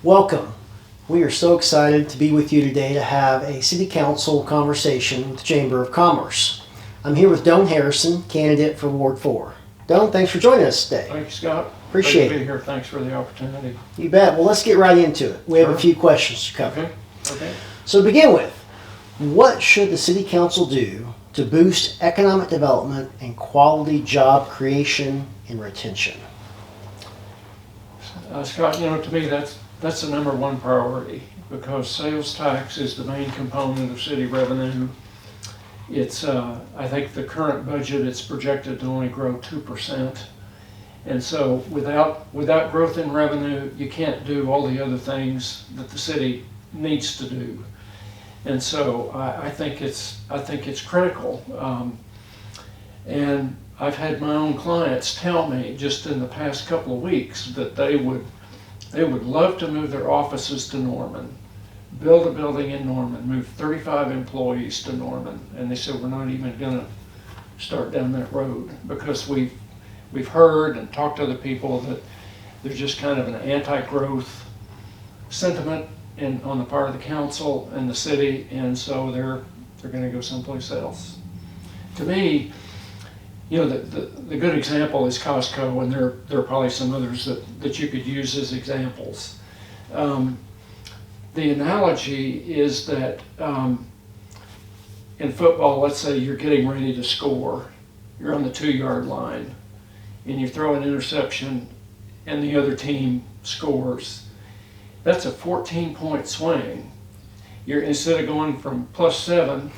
Welcome. We are so excited to be with you today to have a City Council conversation with the Chamber of Commerce. I'm here with Doane Harrison, candidate for Ward 4. Doane, thanks for joining us today. Thank you, Scott. Appreciate Great to be it. here. Thanks for the opportunity. You bet. Well, let's get right into it. We have a Sure. few questions to cover. Okay. So to begin with, what should the City Council do to boost economic development and quality job creation and retention? Scott, to me that's the number one priority because sales tax is the main component of city revenue. It's I think the current budget it's projected to only grow 2%, and so without growth in revenue, you can't do all the other things that the city needs to do. And so I think it's critical. And I've had my own clients tell me just in the past couple of weeks that they would love to move their offices to Norman, build a building in Norman, move 35 employees to Norman, and they said we're not even going to start down that road because we've heard and talked to other people that there's just kind of an anti-growth sentiment on the part of the council and the city, and so they're going to go someplace else. To me, the good example is Costco, and there are probably some others that you could use as examples. The analogy is that in football, let's say you're getting ready to score, you're on the 2-yard line, and you throw an interception, and the other team scores. That's a 14-point swing. Instead of going from +7,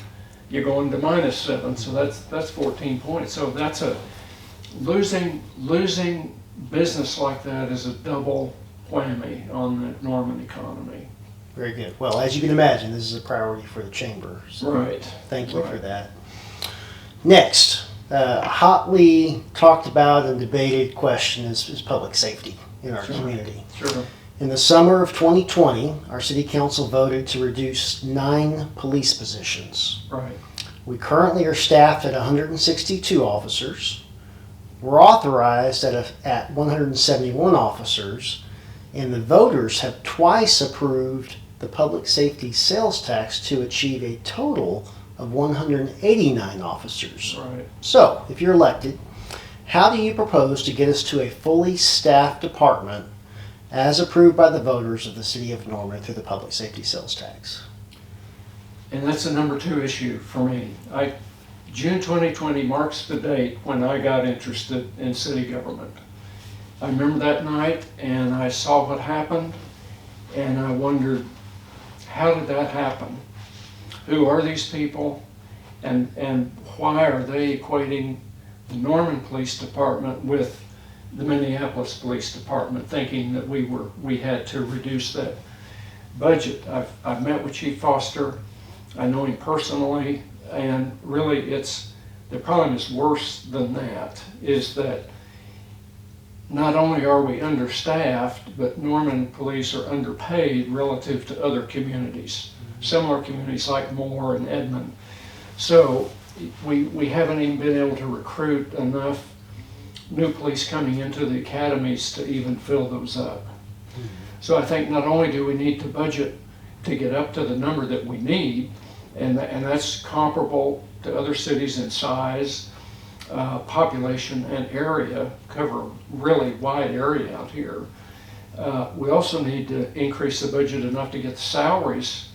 you're going to -7, so that's 14 points. So that's a losing business like that is a double whammy on the Norman economy. Very good. Well, as you can imagine, this is a priority for the Chamber. So Right. Thank you for that. Next, hotly talked about and debated question is public safety in our community. Sure. In the summer of 2020, our City Council voted to reduce 9 police positions. Right. We currently are staffed at 162 officers. We're authorized at 171 officers, and the voters have twice approved the public safety sales tax to achieve a total of 189 officers. Right. So, if you're elected, how do you propose to get us to a fully staffed department as approved by the voters of the City of Norman through the public safety sales tax? And that's the number 2 issue for me. June 2020 marks the date when I got interested in city government. I remember that night and I saw what happened and I wondered, how did that happen? Who are these people and why are they equating the Norman Police Department with the Minneapolis Police Department, thinking that we had to reduce that budget? I've met with Chief Foster. I know him personally, and really the problem is worse than that, is that not only are we understaffed, but Norman police are underpaid relative to other communities, similar communities like Moore and Edmond. So we haven't even been able to recruit enough new police coming into the academies to even fill those up. So I think not only do we need to budget to get up to the number that we need, and that's comparable to other cities in size, population, and area, cover a really wide area out here. We also need to increase the budget enough to get the salaries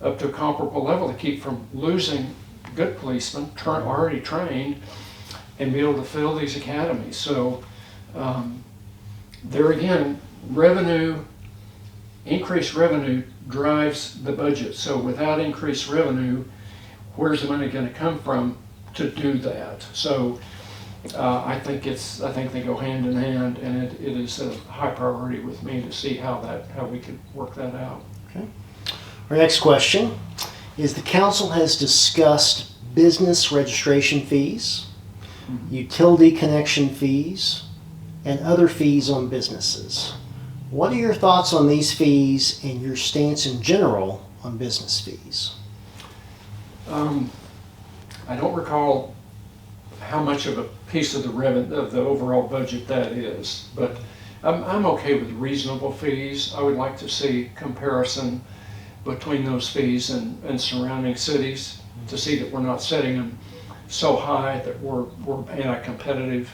up to a comparable level to keep from losing good policemen already trained and be able to fill these academies. So there again, increased revenue drives the budget. So without increased revenue, where's the money going to come from to do that? So I think they go hand in hand, and it is a high priority with me to see how we could work that out. Okay. Our next question is: the council has discussed business registration fees, utility connection fees, and other fees on businesses. What are your thoughts on these fees and your stance in general on business fees? I don't recall how much of a piece of the overall budget that is, but I'm okay with reasonable fees. I would like to see comparison between those fees and surrounding cities to see that we're not setting them so high that we're anti-competitive.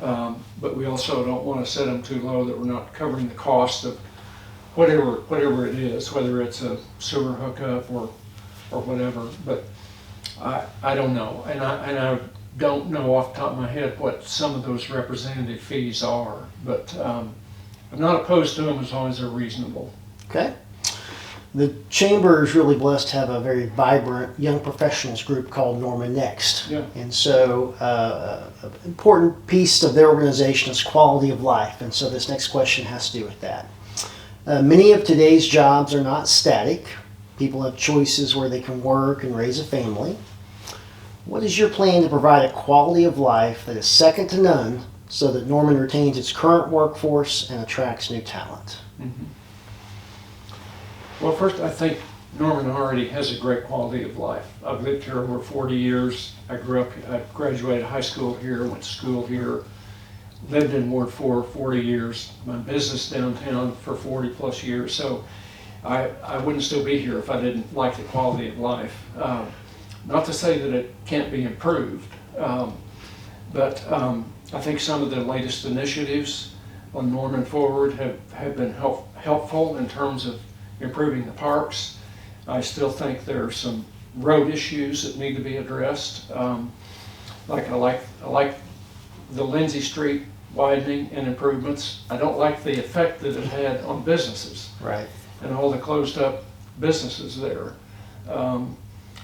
But we also don't want to set them too low that we're not covering the cost of whatever it is, whether it's a sewer hookup or whatever. But I don't know, and I don't know off the top of my head what some of those representative fees are, but I'm not opposed to them as long as they're reasonable. Okay. The Chamber is really blessed to have a very vibrant young professionals group called Norman Next. Yeah. And so an important piece of their organization is quality of life. And so this next question has to do with that. Many of today's jobs are not static. People have choices where they can work and raise a family. What is your plan to provide a quality of life that is second to none so that Norman retains its current workforce and attracts new talent? Mm-hmm. Well, first, I think Norman already has a great quality of life. I've lived here over 40 years. I graduated high school here, went to school here, lived in Ward 4 40 years, my business downtown for 40 plus years. So I wouldn't still be here if I didn't like the quality of life. Not to say that it can't be improved, but I think some of the latest initiatives on Norman Forward have been helpful in terms of improving the parks. I still think there are some road issues that need to be addressed. I like the Lindsay Street widening and improvements. I don't like the effect that it had on businesses. Right. And all the closed up businesses there.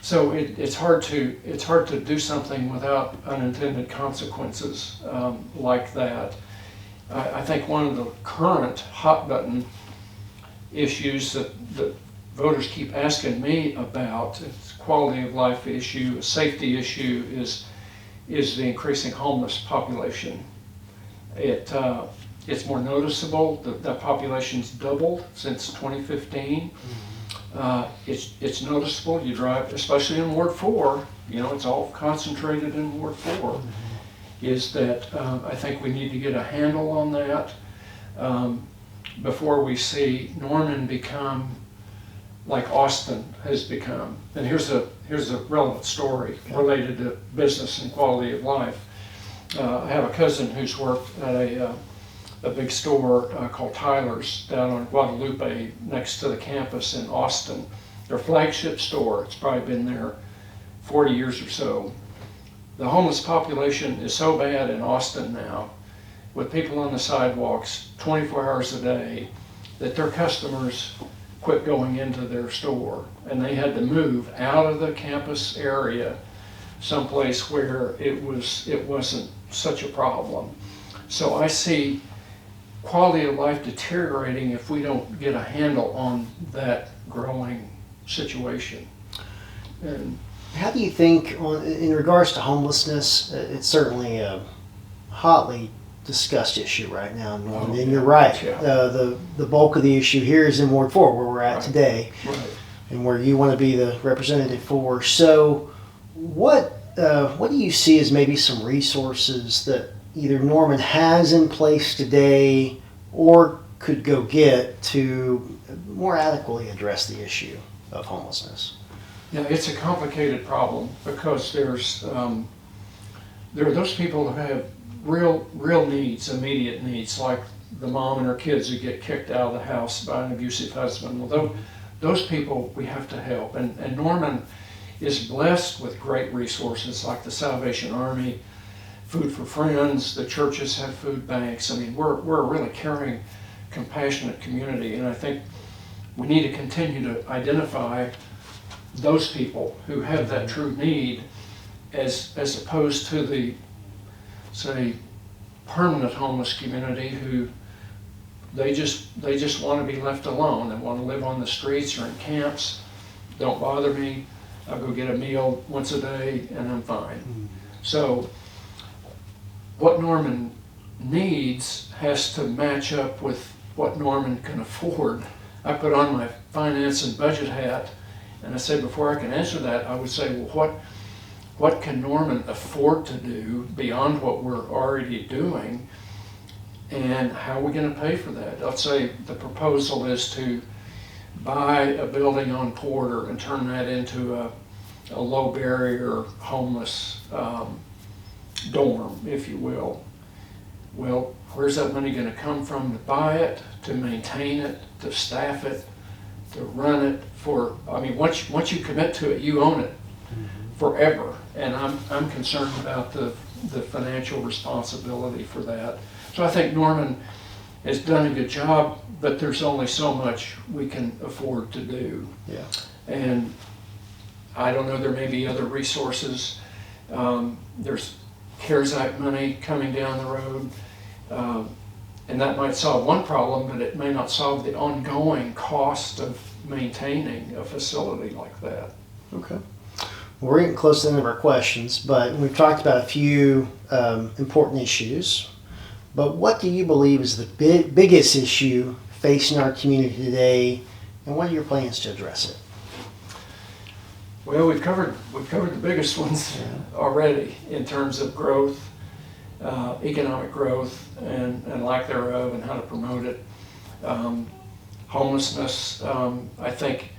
So it's hard to do something without unintended consequences like that. I think one of the current hot button issues that voters keep asking me about, it's a quality of life issue, a safety issue, is the increasing homeless population. It's more noticeable. The population's doubled since 2015. It's noticeable. You drive, especially in Ward 4, it's all concentrated in Ward 4, is that I think we need to get a handle on that before we see Norman become like Austin has become. And here's a relevant story related to business and quality of life. I have a cousin who's worked at a big store called Tyler's down on Guadalupe next to the campus in Austin. Their flagship store. It's probably been there 40 years or so. The homeless population is so bad in Austin now, with people on the sidewalks 24 hours a day, that their customers quit going into their store, and they had to move out of the campus area someplace where it wasn't such a problem. So I see quality of life deteriorating if we don't get a handle on that growing situation. And how do you think, in regards to homelessness, it's certainly a hotly discussed issue right now, Norman, and you're right. Yeah. The bulk of the issue here is in Ward 4, where we're at today, right. and where you want to be the representative for. So what do you see as maybe some resources that either Norman has in place today or could go get to more adequately address the issue of homelessness? Yeah, it's a complicated problem because there are those people who have real needs, immediate needs, like the mom and her kids who get kicked out of the house by an abusive husband. Well, those people we have to help. And Norman is blessed with great resources like the Salvation Army, Food for Friends, the churches have food banks. I mean, we're a really caring, compassionate community, and I think we need to continue to identify those people who have that true need as opposed to the, say, permanent homeless community who they just want to be left alone. They want to live on the streets or in camps. Don't bother me. I'll go get a meal once a day and I'm fine. So what Norman needs has to match up with what Norman can afford. I put on my finance and budget hat and I said, before I can answer that, I would say, well, what can Norman afford to do beyond what we're already doing And how are we going to pay for that? Let's say the proposal is to buy a building on Porter and turn that into a low barrier homeless dorm, if you will. Well, where's that money going to come from to buy it, to maintain it, to staff it, to run it for, I mean, once you commit to it, you own it forever. And I'm concerned about the financial responsibility for that. So I think Norman has done a good job, but there's only so much we can afford to do. Yeah. And I don't know, there may be other resources. There's CARES Act money coming down the road. And that might solve one problem, but it may not solve the ongoing cost of maintaining a facility like that. Okay. Well, we're getting close to the end of our questions, but we've talked about a few important issues. But what do you believe is the biggest issue facing our community today, and what are your plans to address it? Well, we've covered the biggest ones already in terms of growth, economic growth, and lack thereof, and how to promote it. Homelessness. I think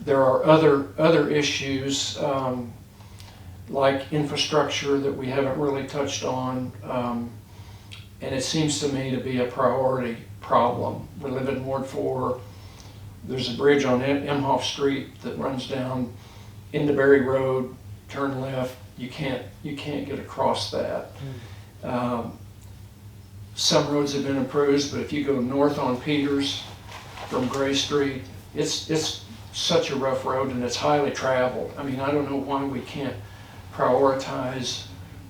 there are other issues like infrastructure that we haven't really touched on, and it seems to me to be a priority problem. We live in Ward 4. There's a bridge on Imhoff Street that runs down into Berry Road. Turn left. You can't get across that. Some roads have been improved, but if you go north on Peters from Gray Street, it's such a rough road, and it's highly traveled. I mean, I don't know why we can't prioritize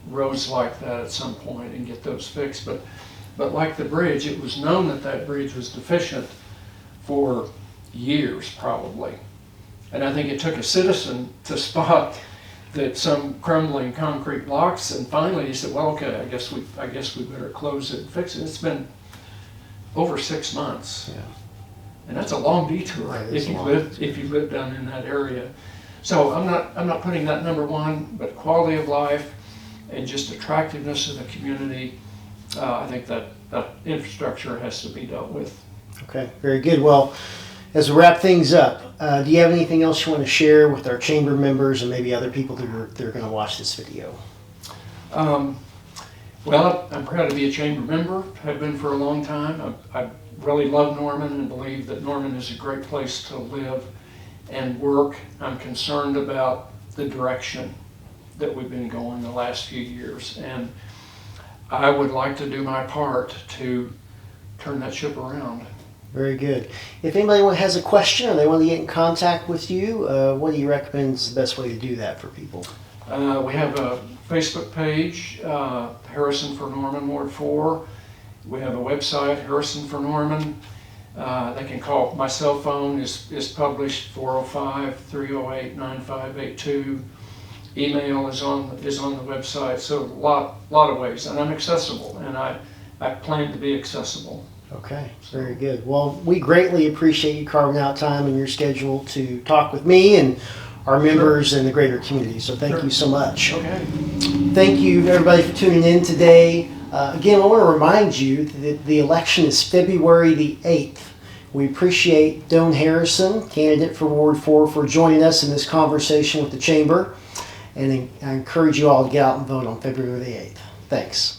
roads like that at some point and get those fixed. But like the bridge, it was known that bridge was deficient for years probably. And I think it took a citizen to spot that some crumbling concrete blocks, and finally he said, well, okay, I guess we better close it and fix it. It's been over 6 months. Yeah. And that's a long detour, Right, if you live down in that area. So I'm not putting that number one, but quality of life and just attractiveness of the community. I think that infrastructure has to be dealt with. Okay, very good. Well, as we wrap things up, do you have anything else you want to share with our chamber members and maybe other people that are going to watch this video? Well, I'm proud to be a chamber member. Have been for a long time. I really love Norman and believe that Norman is a great place to live and work. I'm concerned about the direction that we've been going the last few years, and I would like to do my part to turn that ship around. Very good. If anybody has a question or they want to get in contact with you, what do you recommend is the best way to do that for people? We have a Facebook page, Harrison for Norman, Ward 4. We have a website, Harrison for Norman. They can call. My cell phone is published, 405-308-9582. Email is on the website, so a lot of ways, and I'm accessible, and I plan to be accessible. Okay, very good. Well, we greatly appreciate you carving out time in your schedule to talk with me and our members and the greater community, so thank you so much. Okay. Thank you everybody for tuning in today. Again, I want to remind you that the election is February the 8th. We appreciate Doane Harrison, candidate for Ward 4, for joining us in this conversation with the Chamber. And I encourage you all to get out and vote on February the 8th. Thanks.